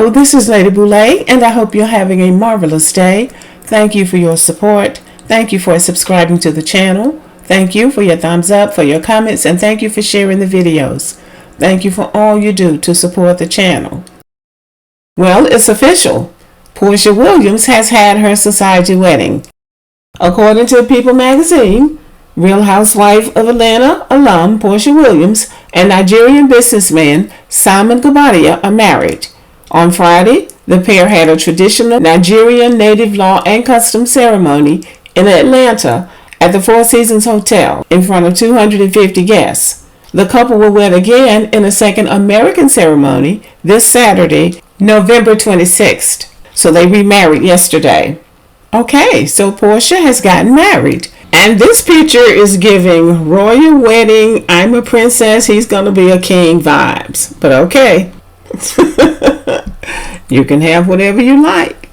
Hello, this is Lady Boulay, and I hope you're having a marvelous day. Thank you for your support. Thank you for subscribing to the channel. Thank you for your thumbs up, for your comments, and thank you for sharing the videos. Thank you for all you do to support the channel. Well, it's official. Porsha Williams has had her society wedding. According to People magazine, Real Housewives of Atlanta alum Porsha Williams and Nigerian businessman Simon Guobadia are married. On Friday, the pair had a traditional Nigerian native law and custom ceremony in Atlanta at the Four Seasons Hotel in front of 250 guests. The couple will wed again in a second American ceremony this Saturday, November 26th. So they remarried yesterday. Okay, so Porsha has gotten married. And this picture is giving royal wedding, I'm a princess, he's going to be a king vibes. But okay. You can have whatever you like.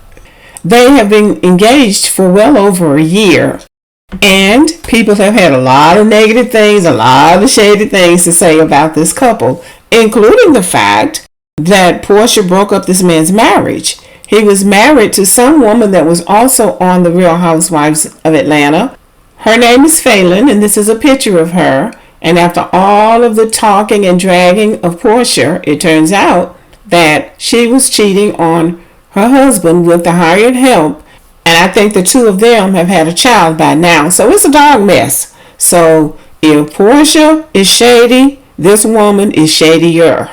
They have been engaged for well over a year. And people have had a lot of negative things, a lot of shady things to say about this couple, including the fact that Porsha broke up this man's marriage. He was married to some woman that was also on the Real Housewives of Atlanta. Her name is Phelan, and this is a picture of her. And after all of the talking and dragging of Porsha, it turns out that she was cheating on her husband with the hired help. And I think the two of them have had a child by now. So it's a dog mess. So if Porsha is shady, this woman is shadier.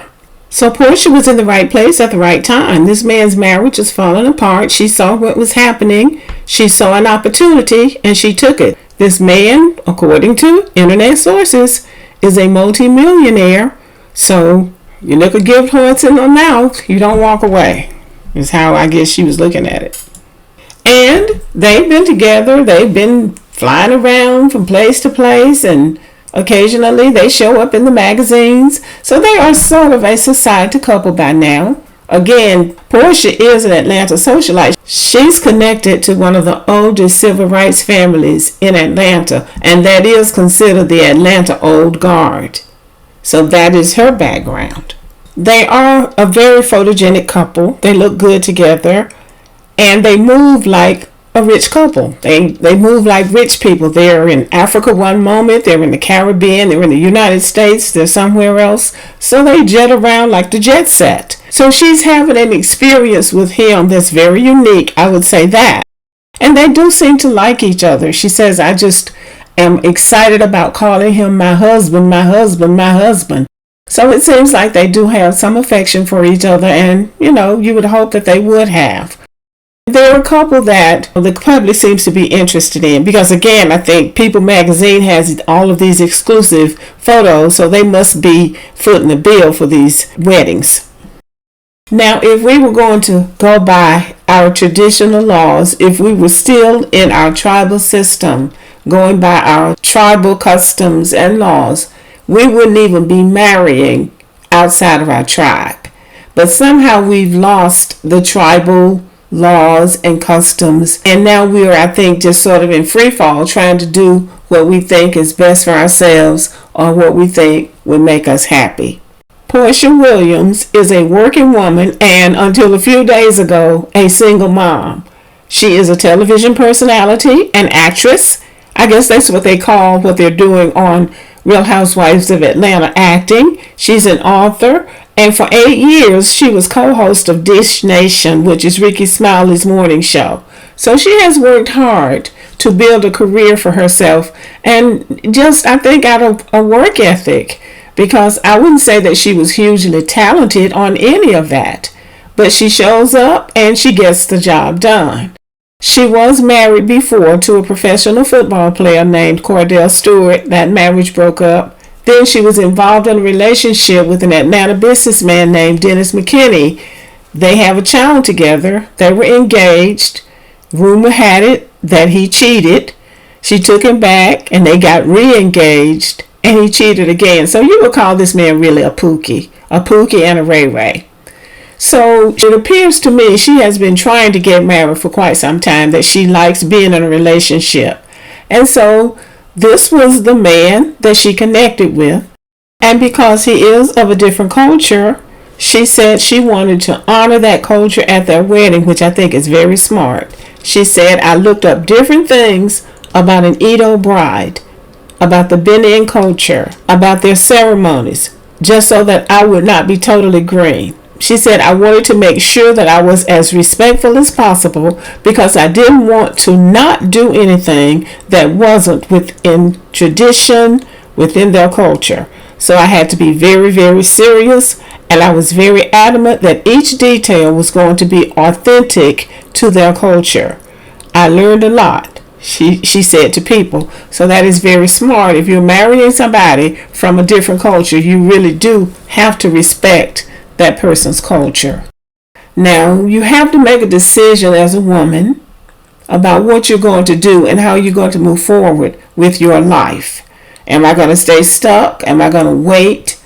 So Porsha was in the right place at the right time. This man's marriage was falling apart. She saw what was happening. She saw an opportunity and she took it. This man, according to internet sources, is a multi-millionaire. So you look a gift horse in the mouth, you don't walk away. Is how I guess she was looking at it. And they've been together. They've been flying around from place to place, and occasionally they show up in the magazines. So they are sort of a society couple by now. Again, Porsha is an Atlanta socialite. She's connected to one of the oldest civil rights families in Atlanta, and that is considered the Atlanta Old Guard. So that is her background. They are a very photogenic couple. They look good together, and they move like a rich couple. They move like rich people. They're in Africa one moment, they're in the Caribbean, they're in the United States, they're somewhere else. So they jet around like the jet set. So she's having an experience with him that's very unique, I would say that. And they do seem to like each other. She says, I just am excited about calling him my husband, my husband, my husband. So it seems like they do have some affection for each other, and you would hope that they would have. They're a couple that the public seems to be interested in because, again, I think People magazine has all of these exclusive photos, so they must be footing the bill for these weddings. Now, if we were going to go by our traditional laws, if we were still in our tribal system, going by our tribal customs and laws, we wouldn't even be marrying outside of our tribe. But somehow we've lost the tribal laws and customs, and now we are, I think, just sort of in free fall, trying to do what we think is best for ourselves or what we think would make us happy. Porsha Williams is a working woman and, until a few days ago, a single mom. She is a television personality, an actress. I guess that's what they call what they're doing on Real Housewives of Atlanta, acting. She's an author. And for 8 years, she was co-host of Dish Nation, which is Ricky Smiley's morning show. So she has worked hard to build a career for herself, and just, I think, out of a work ethic, because I wouldn't say that she was hugely talented on any of that, but she shows up and she gets the job done. She was married before to a professional football player named Cordell Stewart. That marriage broke up. Then she was involved in a relationship with an Atlanta businessman named Dennis McKinney. They have a child together. They were engaged. Rumor had it that he cheated. She took him back and they got re-engaged, and he cheated again. So you would call this man really a Pookie and a Ray Ray. So it appears to me she has been trying to get married for quite some time, that she likes being in a relationship. And so this was the man that she connected with. And because he is of a different culture, She said she wanted to honor that culture at their wedding, which I think is very smart. She said, I looked up different things about an Edo bride, about the Benin culture, about their ceremonies, just so that I would not be totally green. She said, I wanted to make sure that I was as respectful as possible because I didn't want to not do anything that wasn't within tradition, within their culture. So I had to be very, very serious, and I was very adamant that each detail was going to be authentic to their culture. I learned a lot, she said to people. So that is very smart. If you're marrying somebody from a different culture, you really do have to respect that person's culture. Now, you have to make a decision as a woman about what you're going to do and how you're going to move forward with your life. Am I going to stay stuck? Am I going to wait?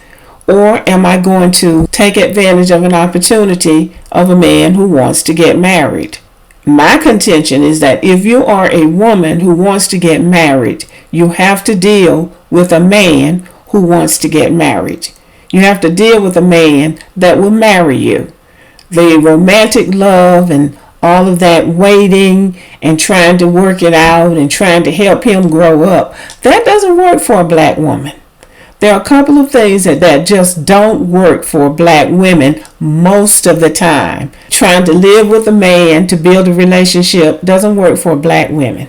Or am I going to take advantage of an opportunity of a man who wants to get married? My contention is that if you are a woman who wants to get married, you have to deal with a man who wants to get married. You have to deal with a man that will marry you. The romantic love and all of that waiting and trying to work it out and trying to help him grow up, that doesn't work for a black woman. There are a couple of things that just don't work for black women most of the time. Trying to live with a man to build a relationship doesn't work for black women.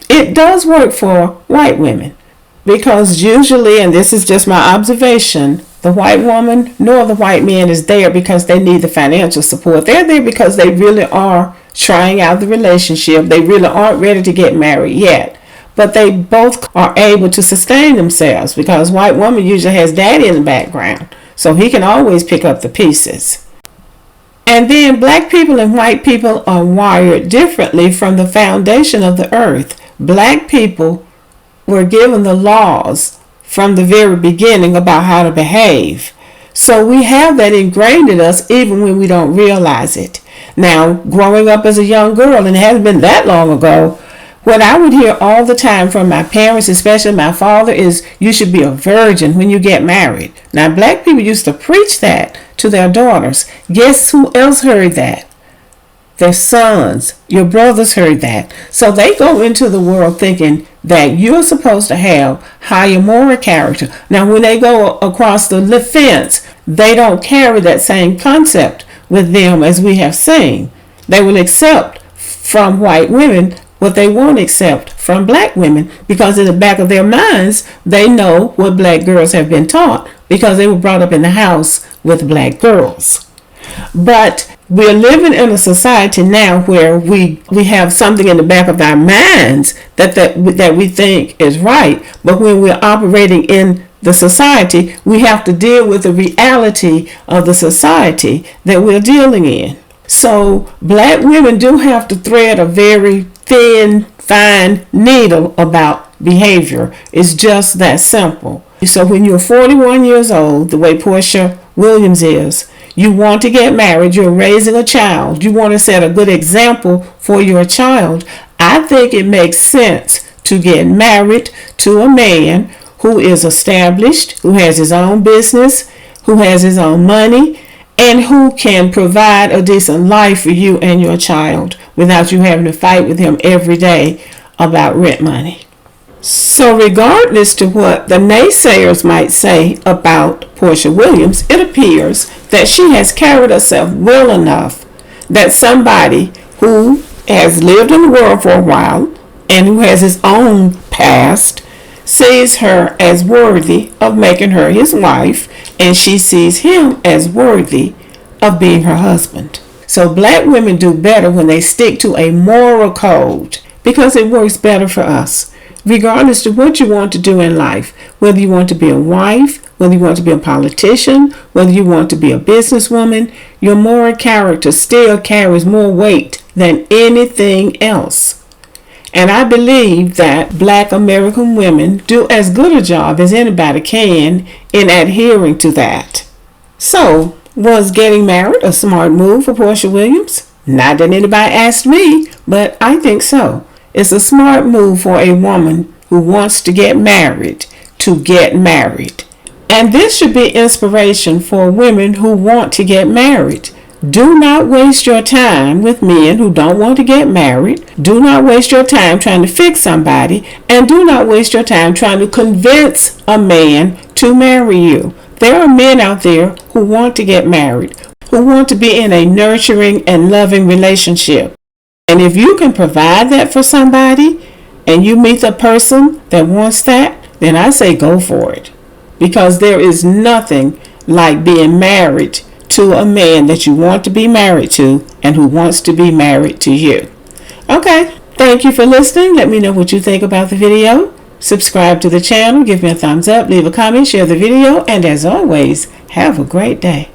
It does work for white women because usually, and this is just my observation, the white woman nor the white man is there because they need the financial support. They're there because they really are trying out the relationship. They really aren't ready to get married yet. But they both are able to sustain themselves because white woman usually has daddy in the background. So he can always pick up the pieces. And then black people and white people are wired differently from the foundation of the earth. Black people were given the laws from the very beginning about how to behave. So we have that ingrained in us even when we don't realize it. Now, growing up as a young girl, and it hasn't been that long ago, what I would hear all the time from my parents, especially my father, is you should be a virgin when you get married. Now, black people used to preach that to their daughters. Guess who else heard that? Their sons, your brothers heard that. So they go into the world thinking that you're supposed to have higher moral character. Now, when they go across the fence, they don't carry that same concept with them as we have seen. They will accept from white women what they won't accept from black women because in the back of their minds, they know what black girls have been taught because they were brought up in the house with black girls. But we're living in a society now where we have something in the back of our minds that we think is right. But when we're operating in the society, we have to deal with the reality of the society that we're dealing in. So black women do have to thread a very thin, fine needle about behavior. It's just that simple. So when you're 41 years old, the way Porsha Williams is, you want to get married, you're raising a child, you want to set a good example for your child, I think it makes sense to get married to a man who is established, who has his own business, who has his own money, and who can provide a decent life for you and your child without you having to fight with him every day about rent money. So regardless to what the naysayers might say about Porsha Williams, it appears that she has carried herself well enough that somebody who has lived in the world for a while and who has his own past sees her as worthy of making her his wife, and she sees him as worthy of being her husband. So black women do better when they stick to a moral code because it works better for us. Regardless of what you want to do in life, whether you want to be a wife, whether you want to be a politician, whether you want to be a businesswoman, your moral character still carries more weight than anything else. And I believe that black American women do as good a job as anybody can in adhering to that. So, was getting married a smart move for Porsha Williams? Not that anybody asked me, but I think so. It's a smart move for a woman who wants to get married to get married. And this should be inspiration for women who want to get married. Do not waste your time with men who don't want to get married. Do not waste your time trying to fix somebody. And do not waste your time trying to convince a man to marry you. There are men out there who want to get married, who want to be in a nurturing and loving relationship. And if you can provide that for somebody and you meet the person that wants that, then I say go for it. Because there is nothing like being married to a man that you want to be married to and who wants to be married to you. Okay, thank you for listening. Let me know what you think about the video. Subscribe to the channel, give me a thumbs up, leave a comment, share the video, and as always, have a great day.